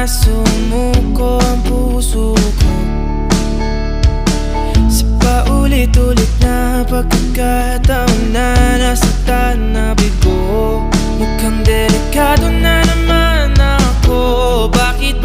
sumuko ang puso ko sa paulit-ulit na pagkakataon na nasaktan na bigo. Mukhang delikado na naman ako. Bakit